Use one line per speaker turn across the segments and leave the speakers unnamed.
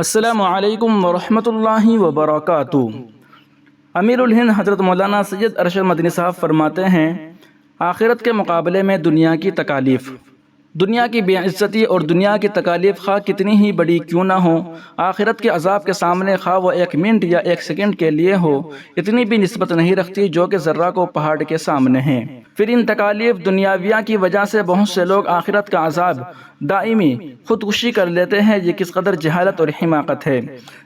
السلام علیکم ورحمۃ اللہ وبرکاتہ۔ امیر الہند حضرت مولانا سید ارشد مدنی صاحب فرماتے ہیں، آخرت کے مقابلے میں دنیا کی تکالیف، دنیا کی بے عزتی اور دنیا کی تکالیف خواہ کتنی ہی بڑی کیوں نہ ہو، آخرت کے عذاب کے سامنے خواہ وہ ایک منٹ یا ایک سیکنڈ کے لیے ہو، اتنی بھی نسبت نہیں رکھتی جو کہ ذرہ کو پہاڑ کے سامنے ہے۔ پھر ان تکالیف دنیاویہ کی وجہ سے بہت سے لوگ آخرت کا عذاب دائمی خودکشی کر لیتے ہیں۔ یہ کس قدر جہالت اور حماقت ہے۔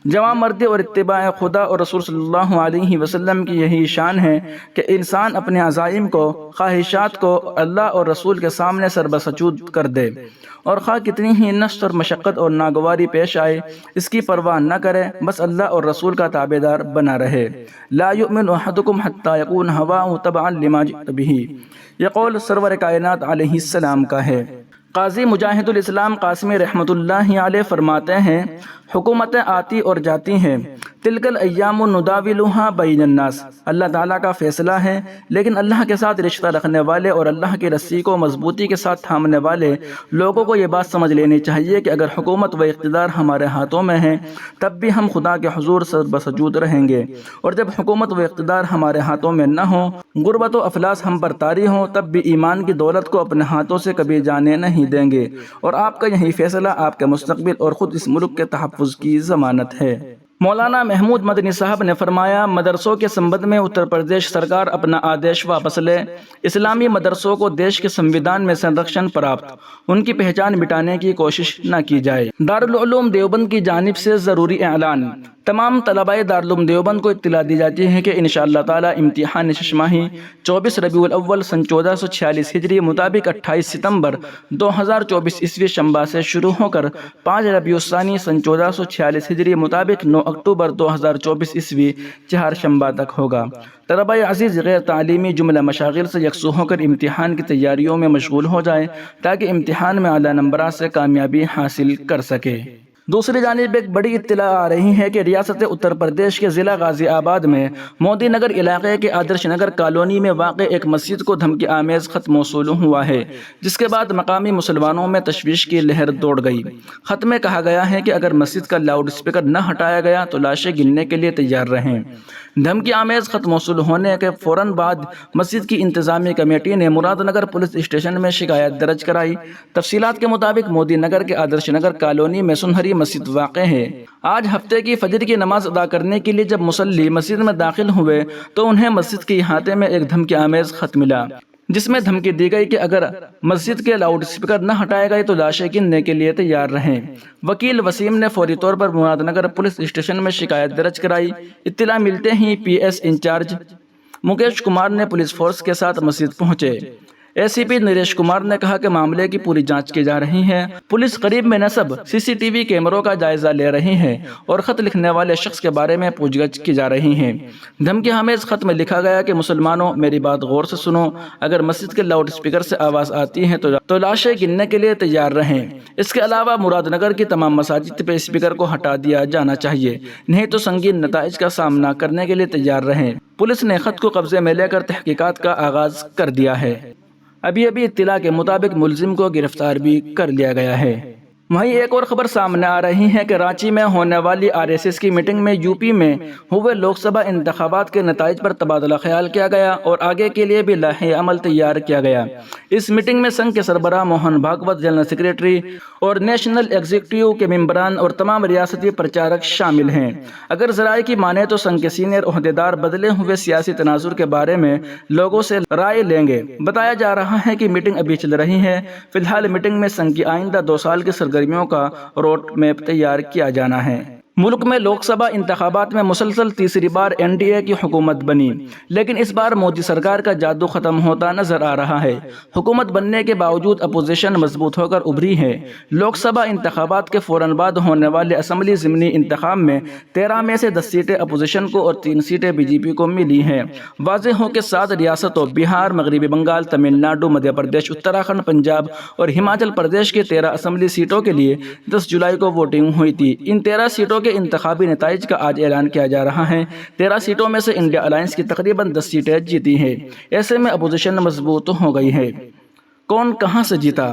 جوان مردی اور اتباع خدا اور رسول صلی اللہ علیہ وسلم کی یہی شان ہے کہ انسان اپنے عزائم کو، خواہشات کو اللہ اور رسول کے سامنے سر بسجود کر دے، اور خواہ کتنی ہی نشت اور مشقت اور ناگواری پیش آئے اس کی پرواہ نہ کرے، بس اللہ اور رسول کا تابعدار بنا رہے۔ لا یؤمن احدکم حتی یکون ہواہ تبعا لما جئت بہ، یہ قول سرور کائنات علیہ السلام کا ہے۔ قاضی مجاہد الاسلام قاسمی رحمۃ اللہ علیہ فرماتے ہیں، حکومتیں آتی اور جاتی ہیں، تلک الایام نداولها بین الناس، اللہ تعالیٰ کا فیصلہ ہے، لیکن اللہ کے ساتھ رشتہ رکھنے والے اور اللہ کی رسی کو مضبوطی کے ساتھ تھامنے والے لوگوں کو یہ بات سمجھ لینی چاہیے کہ اگر حکومت و اقتدار ہمارے ہاتھوں میں ہے تب بھی ہم خدا کے حضور سر بسجود رہیں گے، اور جب حکومت و اقتدار ہمارے ہاتھوں میں نہ ہو، غربت و افلاس ہم پر طاری ہوں، تب بھی ایمان کی دولت کو اپنے ہاتھوں سے کبھی جانے نہیں دیں گے، اور آپ کا یہی فیصلہ آپ کے مستقبل اور خود اس ملک کے تحفظ کی ضمانت ہے۔ مولانا محمود مدنی صاحب نے فرمایا، مدرسوں کے سمبند میں اتر پردیش سرکار اپنا آدیش واپس لے، اسلامی مدرسوں کو دیش کے سنویدھان میں سنرکشن پراپت، ان کی پہچان مٹانے کی کوشش نہ کی جائے۔ دارالعلوم دیوبند کی جانب سے ضروری اعلان، تمام طلباء دارالعلوم دیوبند کو اطلاع دی جاتی ہے کہ انشاءاللہ تعالی امتحان شش ماہی 24 ربیع الاول سن 1446 ہجری مطابق 28 ستمبر 2024 عیسوی شنبہ سے شروع ہو کر 5 ربیع الثانی سن 1446 ہجری مطابق 9 اکتوبر 2024 عیسوی چہار شنبہ تک ہوگا۔ طلباء عزیز غیر تعلیمی جملہ مشاغل سے یکسو ہو کر امتحان کی تیاریوں میں مشغول ہو جائیں تاکہ امتحان میں اعلیٰ نمبرات سے کامیابی حاصل کر سکے۔ دوسری جانب ایک بڑی اطلاع آ رہی ہے کہ ریاست اتر پردیش کے ضلع غازی آباد میں مودی نگر علاقے کے آدرش نگر کالونی میں واقع ایک مسجد کو دھمکی آمیز خط موصول ہوا ہے، جس کے بعد مقامی مسلمانوں میں تشویش کی لہر دوڑ گئی۔ خط میں کہا گیا ہے کہ اگر مسجد کا لاؤڈ اسپیکر نہ ہٹایا گیا تو لاشیں گننے کے لیے تیار رہیں۔ دھمکی آمیز خط موصول ہونے کے فوراً بعد مسجد کی انتظامی کمیٹی نے مراد نگر پولیس اسٹیشن میں شکایت درج کرائی۔ تفصیلات کے مطابق مودی نگر کے آدرش نگر کالونی میں سنہری مسجد واقع ہے۔ آج ہفتے کی فجر کی نماز ادا کرنے کے لیے جب مصلی مسجد میں داخل ہوئے تو انہیں مسجد کے احاطے میں ایک دھمکی آمیز خط ملا، جس میں دھمکی دی گئی کہ اگر مسجد کے لاؤڈ اسپیکر نہ ہٹائے گئے تو لاشیں گننے کے لیے تیار رہیں۔ وکیل وسیم نے فوری طور پر مراد نگر پولیس اسٹیشن میں شکایت درج کرائی۔ اطلاع ملتے ہی P S incharge Mukesh Kumar نے پولیس فورس کے ساتھ مسجد پہنچے۔ اے سی پی نریش کمار نے کہا کہ معاملے کی پوری جانچ کی جا رہی ہے، پولیس قریب میں نصب سی سی ٹی وی کیمروں کا جائزہ لے رہی ہے اور خط لکھنے والے شخص کے بارے میں پوچھ گچھ کی جا رہی ہے۔ دھمکی آمیز خط میں لکھا گیا کہ مسلمانوں میری بات غور سے سنو، اگر مسجد کے لاؤڈ اسپیکر سے آواز آتی ہے تو لاشیں گننے کے لیے تیار رہیں۔ اس کے علاوہ مراد نگر کی تمام مساجد پہ اسپیکر کو ہٹا دیا جانا چاہیے، نہیں تو سنگین نتائج کا سامنا کرنے کے لیے تیار رہیں۔ پولیس نے خط کو قبضے میں لے کر تحقیقات کا آغاز کر دیا ہے۔ ابھی اطلاع کے مطابق ملزم کو گرفتار بھی کر لیا گیا ہے۔ وہیں ایک اور خبر سامنے آ رہی ہے کہ رانچی میں ہونے والی آر ایس ایس کی میٹنگ میں یو پی میں ہوئے لوک سبھا انتخابات کے نتائج پر تبادلہ خیال کیا گیا اور آگے کے لیے بھی لائحہ عمل تیار کیا گیا۔ اس میٹنگ میں سنگھ کے سربراہ موہن بھاگوت، جنرل سیکریٹری اور نیشنل ایگزیکٹو کے ممبران اور تمام ریاستی پرچارک شامل ہیں۔ اگر ذرائع کی مانیں تو سنگھ کے سینئر عہدیدار بدلے ہوئے سیاسی تناظر کے بارے میں لوگوں سے رائے لیں گے۔ بتایا جا رہا ہے کہ میٹنگ ابھی چل رہی ہے۔ فی الحال میٹنگ میں سنگھ کی آئندہ 2 سال کی سرگرمیوں کا روڈ میپ تیار کیا جانا ہے۔ ملک میں لوک سبھا انتخابات میں مسلسل تیسری بار این ڈی اے کی حکومت بنی، لیکن اس بار مودی سرکار کا جادو ختم ہوتا نظر آ رہا ہے۔ حکومت بننے کے باوجود اپوزیشن مضبوط ہو کر ابھری ہے۔ لوک سبھا انتخابات کے فوراً بعد ہونے والے اسمبلی ضمنی انتخاب میں 13 میں سے 10 سیٹیں اپوزیشن کو اور 3 سیٹیں بی جے پی کو ملی ہیں۔ واضح ہو کہ 7 ریاستوں بہار، مغربی بنگال، تمل ناڈو، مدھیہ پردیش، اتراکھنڈ، پنجاب اور ہماچل پردیش کے 13 اسمبلی سیٹوں کے لیے 10 جولائی کو ووٹنگ ہوئی تھی۔ ان 13 سیٹوں کے انتخابی نتائج کا آج اعلان کیا جا رہا ہے۔ 13 سیٹوں میں سے انڈیا الائنس کی تقریباً 10 سیٹیں جیتی ہیں۔ ایسے میں اپوزیشن مضبوط ہو گئی ہے۔ کون کہاں سے جیتا؟